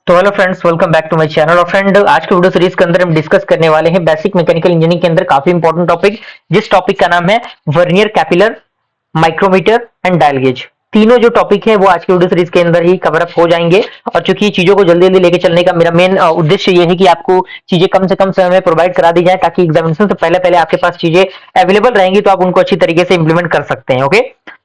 तो hello friends, welcome back to my channel. और friend, आज के वीडियो सीरीज के अंदर हम डिस्कस करने वाले हैं बेसिक मैकेनिकल इंजीनियरिंग के अंदर काफी इंपॉर्टेंट टॉपिक, जिस टॉपिक का नाम है vernier caliper, micrometer and dial gauge. तीनों जो टॉपिक है वो आज के वीडियो सीरीज के अंदर ही कवर अप हो जाएंगे। और चूंकि चीजों को जल्दी जल्दी लेके चलने का मेरा मेन उद्देश्य ये है कि आपको चीजें कम से कम समय में प्रोवाइड करा दी जाए, ताकि एग्जामिनेशन से पहले पहले आपके पास चीजें अवेलेबल रहेंगी तो आप उनको अच्छी तरीके से इंप्लीमेंट कर सकते हैं। ओके,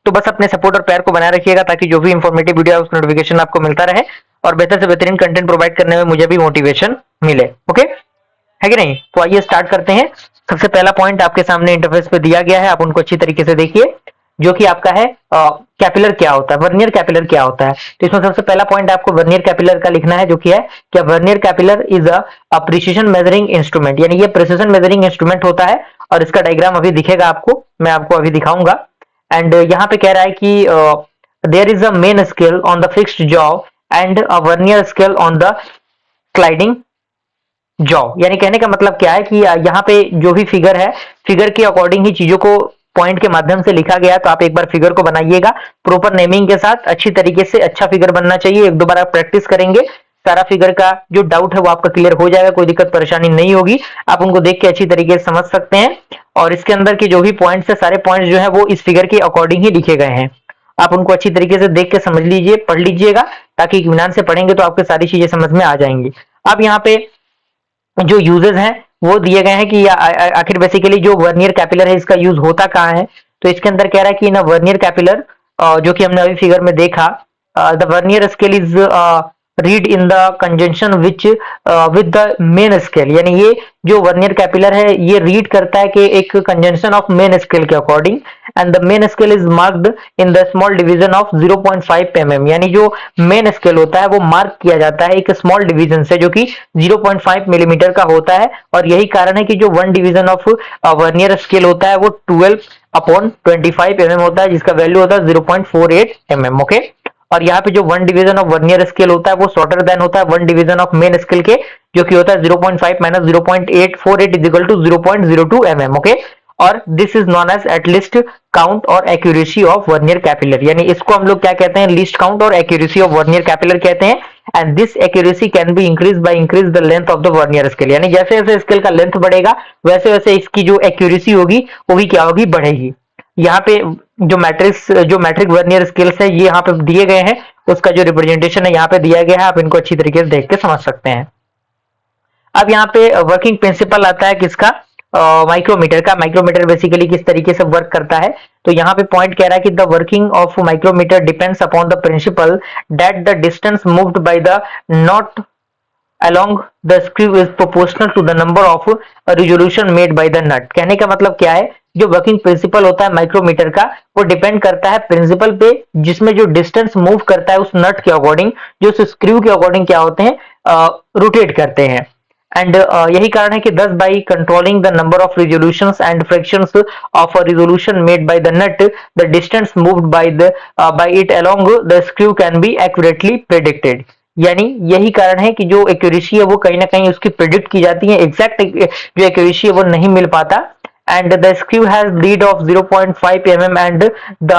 तो बस अपने सपोर्ट और प्यार को बनाए रखिएगा, ताकि जो भी इंफॉर्मेटिव वीडियो है उसका नोटिफिकेशन आपको मिलता रहे और बेहतर से बेहतरीन कंटेंट प्रोवाइड करने में मुझे भी मोटिवेशन मिले। ओके, है कि नहीं? तो आइए स्टार्ट करते हैं। सबसे पहला पॉइंट आपके सामने इंटरफेस पे दिया गया है, आप उनको अच्छी तरीके से देखिए, जो कि आपका है कैपिलर क्या होता है, वर्नियर कैपिलर क्या होता है। तो इसमें सबसे पहला पॉइंट आपको वर्नियर कैपिलर का लिखना है, जो कि है क्या vernier caliper is a precision measuring instrument, यानी ये प्रिसिजन मेजरिंग इंस्ट्रूमेंट होता है। और इसका डायग्राम अभी दिखेगा आपको, मैं आपको अभी दिखाऊंगा। एंड यहाँ पे कह रहा है कि there is a main scale on the fixed jaw and a vernier scale on the sliding jaw. यानी कहने का मतलब क्या है कि यहाँ पे जो भी फिगर है, फिगर के अकॉर्डिंग ही चीजों को पॉइंट के माध्यम से लिखा गया है। तो आप एक बार फिगर को बनाइएगा प्रॉपर नेमिंग के साथ, अच्छी तरीके से। अच्छा फिगर बनना चाहिए, एक दो बार आप प्रैक्टिस करेंगे, सारा फिगर का जो डाउट है वो आपका क्लियर हो जाएगा, कोई दिक्कत परेशानी नहीं होगी। आप उनको देख के अच्छी तरीके से समझ सकते हैं। और इसके अंदर के जो भी पॉइंट्स है, सारे पॉइंट्स जो है वो इस फिगर के अकॉर्डिंग ही लिखे गए हैं। आप उनको अच्छी तरीके से देख के समझ लीजिए, पढ़ लीजिएगा, ताकि इत्मीनान से पढ़ेंगे तो आपको सारी चीजें समझ में आ जाएंगी। अब यहाँ पे जो यूजेस हैं वो दिए गए हैं कि आखिर बेसिकली जो वर्नियर कैपिलर है इसका यूज होता कहाँ है। तो इसके अंदर कह रहा है कि ना वर्नियर कैपिलर, जो कि हमने अभी फिगर में देखा, the vernier scale is read in the conjunction which with the main scale. यानी ये जो वर्नियर कैपिलर है ये रीड करता है कि एक कंजंक्शन ऑफ मेन स्केल के according. And the main scale is marked in the small division of 0.5 mm। यानी जो मेन स्केल होता है वो मार्क किया जाता है एक स्मॉल डिवीजन से, जो कि 0.5 मिलीमीटर का होता है। और यही कारण है कि जो one division of vernier scale होता है वो 12/25 mm होता है, जिसका वैल्यू होता है 0.48 mm। ओके, और यहाँ पे जो one division of vernier scale होता है वो शॉर्टर देन होता है one division of main scale के, जो कि होता है 0.5 minus 0.848 is equal to 0.02 mm। Okay, और this is known as at least count और एक्यूरेसी ऑफ वर्नियर कैपिलर। यानी इसको हम लोग क्या कहते हैं, लीस्ट काउंट और एक्यूरेसी ऑफ वर्नियर कैपिलर कहते हैं। And this accuracy can be increase by increase the length of the vernier scale. यानी जैसे जैसे स्केल का लेंथ बढ़ेगा वैसे वैसे इसकी जो एक्यूरेसी होगी वो भी क्या होगी, बढ़ेगी। यहाँ पे जो मैट्रिक वर्नियर स्केल्स है ये यहाँ पे दिए गए हैं, उसका जो रिप्रेजेंटेशन है यहाँ पे दिया गया है, आप इनको अच्छी तरीके से देख के समझ सकते हैं। अब यहाँ पे वर्किंग प्रिंसिपल आता है किसका, माइक्रोमीटर का। माइक्रोमीटर बेसिकली किस तरीके से वर्क करता है, तो यहाँ पे पॉइंट कह रहा है कि the working of micrometer depends upon the principle that the distance moved by the nut along the screw is proportional to the number of resolution made by the nut। कहने का मतलब क्या है, जो वर्किंग प्रिंसिपल होता है micrometer का वो डिपेंड करता है प्रिंसिपल पे, जिसमें जो डिस्टेंस मूव करता है उस नट के अकॉर्डिंग, जो उस स्क्रू के अकॉर्डिंग क्या होते हैं, रोटेट करते हैं। एंड यही कारण है कि thus by controlling the number of resolutions and fractions of a resolution made by the nut, the distance moved by it along the screw can be accurately predicted। यानी यही कारण है कि जो एक्यूरेसी है वो कहीं ना कहीं उसकी प्रिडिक्ट की जाती है, एग्जैक्ट जो एक्यूरेसी है वो नहीं मिल पाता। And the screw has lead of 0.5 mm and the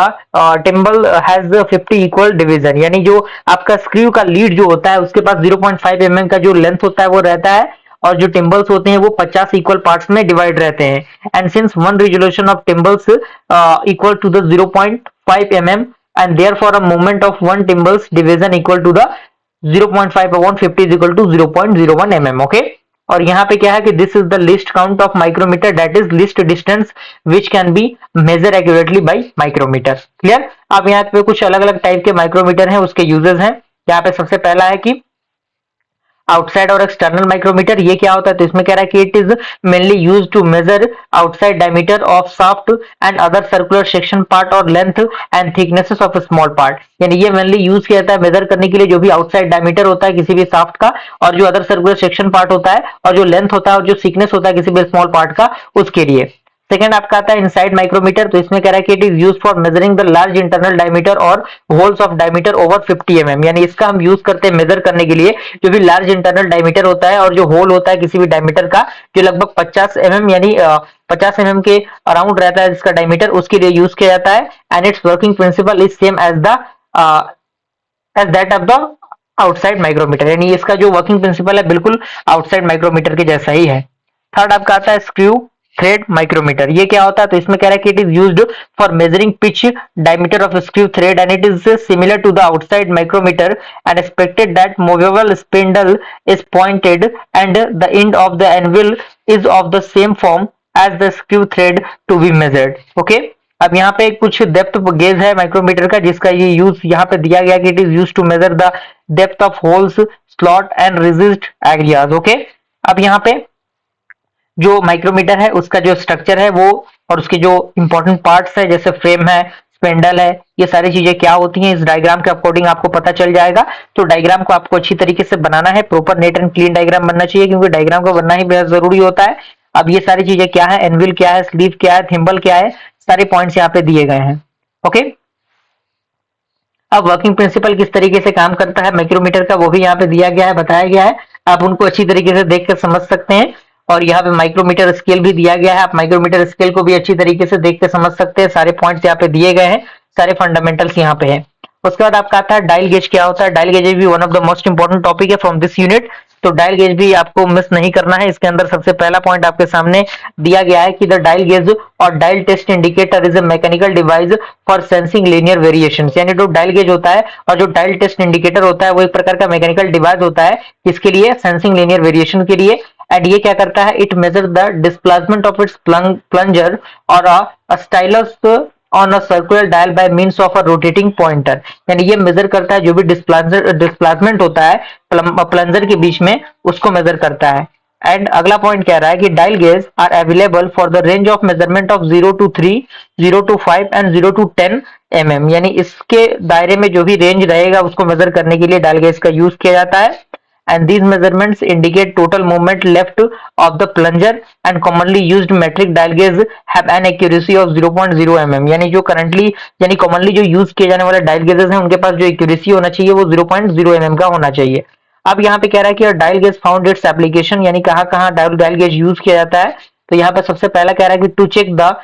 thimble has 50 equal division. यानी जो आपका स्क्रू का लीड जो होता है उसके पास 0.5 mm का जो लेंथ होता है वो रहता है, और जो टिम्बल्स होते हैं वो 50 इक्वल पार्ट्स में डिवाइड रहते हैं। And since one resolution of thimbles equal to the 0.5 mm and therefore a moment of one timbals division equal to the 0.5 upon 50 is equal to 0.01 mm। Okay, और यहाँ पे क्या है कि this is the least count of micrometer, that is least distance which can be measure accurately by micrometer. Clear? अब यहाँ पे कुछ अलग अलग टाइप के माइक्रोमीटर हैं, उसके यूजेस हैं। यहाँ पे सबसे पहला है कि आउटसाइड और एक्सटर्नल माइक्रोमीटर। ये क्या होता है, तो इसमें कह रहा है कि it is mainly use to measure outside diameter of shaft and other circular section part और length and thicknesses of small part. यानी ये मेनली यूज किया जाता है मेजर करने के लिए जो भी आउटसाइड डायमीटर होता है किसी भी शाफ्ट का, और जो अदर सर्कुलर सेक्शन पार्ट होता है, और जो लेंथ होता है और जो थिकनेस होता है किसी भी स्मॉल पार्ट का, उसके लिए। सेकंड आपका आता है इनसाइड माइक्रोमीटर। तो इसमें कह रहा है कि it is use for measuring the large internal diameter और holes of diameter over 50 mm। यानी इसका हम यूज करते हैं मेजर करने के लिए जो भी लार्ज इंटरनल डायमीटर होता है और जो होल होता है किसी भी डायमीटर का, जो लगभग 50 mm यानी 50 mm के अराउंड रहता है जिसका डायमीटर, उसके लिए यूज किया जाता है। And it's working principle is same as that of the outside micrometer, यानी इसका जो वर्किंग प्रिंसिपल है बिल्कुल आउटसाइड माइक्रोमीटर के जैसा ही है। थर्ड आपका आता है स्क्रू थ्रेड माइक्रोमीटर। ये क्या होता है, तो इसमें कह रहा है कि it is used for measuring pitch diameter of screw thread and it is similar to the outside micrometer and expected that movable spindle is pointed and the end of the anvil is of the same form as the screw thread to be measured. Okay, अब यहाँ पे कुछ depth gauge है micrometer का जिसका ये use यहाँ पे दिया गया कि it is use to measure the depth of holes slot and recessed areas. Okay, अब यहाँ पे जो माइक्रोमीटर है उसका जो स्ट्रक्चर है वो और उसके जो इंपॉर्टेंट पार्ट्स है जैसे फ्रेम है, स्पेंडल है, ये सारी चीजें क्या होती हैं इस डायग्राम के अकॉर्डिंग आपको पता चल जाएगा। तो डायग्राम को आपको अच्छी तरीके से बनाना है, proper net and clean diagram बनना चाहिए क्योंकि डायग्राम को बनना ही बेहद जरूरी होता है। अब ये सारी चीजें क्या है, एनविल क्या है, स्लीव क्या है, थिम्बल क्या है, सारे पॉइंट्स यहाँ पे दिए गए हैं। ओके, अब वर्किंग प्रिंसिपल किस तरीके से काम करता है माइक्रोमीटर का वो भी यहाँ पे दिया गया है, बताया गया है। आप उनको अच्छी तरीके से देख कर समझ सकते हैं। और यहाँ पे माइक्रोमीटर स्केल भी दिया गया है, आप माइक्रोमीटर स्केल को भी अच्छी तरीके से देख कर समझ सकते हैं। सारे पॉइंट्स यहाँ पे दिए गए हैं, सारे फंडामेंटल्स यहाँ पे है। उसके बाद आपका आता है डायल गेज। क्या होता है डायल गेज? भी one of the most important topic है फ्रॉम दिस यूनिट। तो डायल गेज भी आपको मिस नहीं करना है। इसके अंदर सबसे पहला पॉइंट आपके सामने दिया गया है कि द डायल गेज और dial test indicator is a mechanical device for sensing linear variations. यानी जो डायल गेज होता है और जो डायल टेस्ट इंडिकेटर होता है वो एक प्रकार का मैकेनिकल डिवाइस होता है किसके लिए, सेंसिंग लीनियर वेरिएशन के लिए। एंड ये क्या करता है, it measure the displacement of its plunger और a stylus on a circular dial by means of a rotating pointer. यानी ये मेजर करता है जो भी डिस्प्लेसमेंट होता है प्लंजर के बीच में उसको मेजर करता है। एंड अगला पॉइंट कह रहा है कि dial gauge are available for the range of measurement of 0 to 3, 0 to 5 and 0 to 10 mm। यानी इसके दायरे में जो भी रेंज रहेगा उसको मेजर करने के लिए डायल गेज का यूज किया जाता है। and these measurements indicate total movement left of the plunger and commonly used metric dial gauge have an accuracy of 0.0 mm। यानी जो करंटली यानी कॉमनली जो यूज किए जाने वाले डायल गेजेस हैं उनके पास जो एक्यूरेसी होना चाहिए वो 0.0 mm का होना चाहिए। अब यहाँ पे कह रहा है कि dial gauge found its application, यानी कहाँ कहाँ डायल गेज यूज किया जाता है। तो यहाँ पे सबसे पहला कह रहा है कि to check the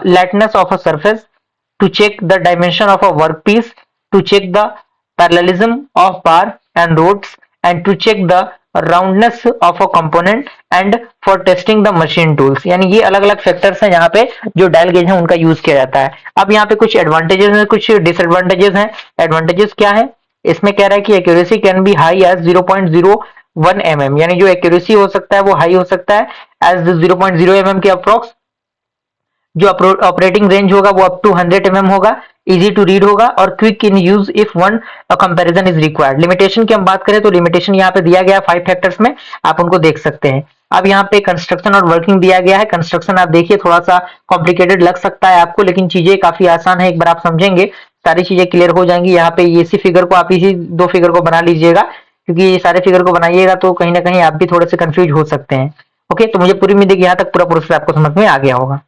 flatness of a surface, to check the dimension of a workpiece, to check the parallelism of bar and rods, and to check the roundness of a component and for testing the machine tools. यानी ये अलग अलग factors हैं यहाँ पे जो dial gauge है उनका यूज किया जाता है। अब यहाँ पे कुछ एडवांटेजेस हैं, कुछ डिसएडवांटेजेस हैं। एडवांटेजेस क्या है, इसमें कह रहा है कि accuracy can be high as 0.01 mm। यानी जो एक्यूरेसी हो सकता है वो हाई हो सकता है एज 0.0 mm के अप्रोक्स। जो ऑपरेटिंग रेंज होगा वो अप टू 100 mm होगा, इजी टू रीड होगा और quick in use if one comparison is required. Limitation की हम बात करें तो लिमिटेशन यहाँ पे दिया गया 5 फैक्टर्स में, आप उनको देख सकते हैं। अब यहाँ पे कंस्ट्रक्शन और वर्किंग दिया गया है। कंस्ट्रक्शन आप देखिए थोड़ा सा कॉम्प्लिकेटेड लग सकता है आपको, लेकिन चीजें काफी आसान है, एक बार आप समझेंगे सारी चीजें क्लियर हो जाएंगी। यहाँ पे इसी फिगर को आप इसी 2 फिगर को बना लीजिएगा क्योंकि ये सारे फिगर को बनाइएगा तो कहीं ना कहीं आप भी थोड़े से कंफ्यूज हो सकते हैं। ओके, तो मुझे पूरी उम्मीद है कि यहाँ तक पूरा प्रोसेस आपको समझ में आ गया होगा।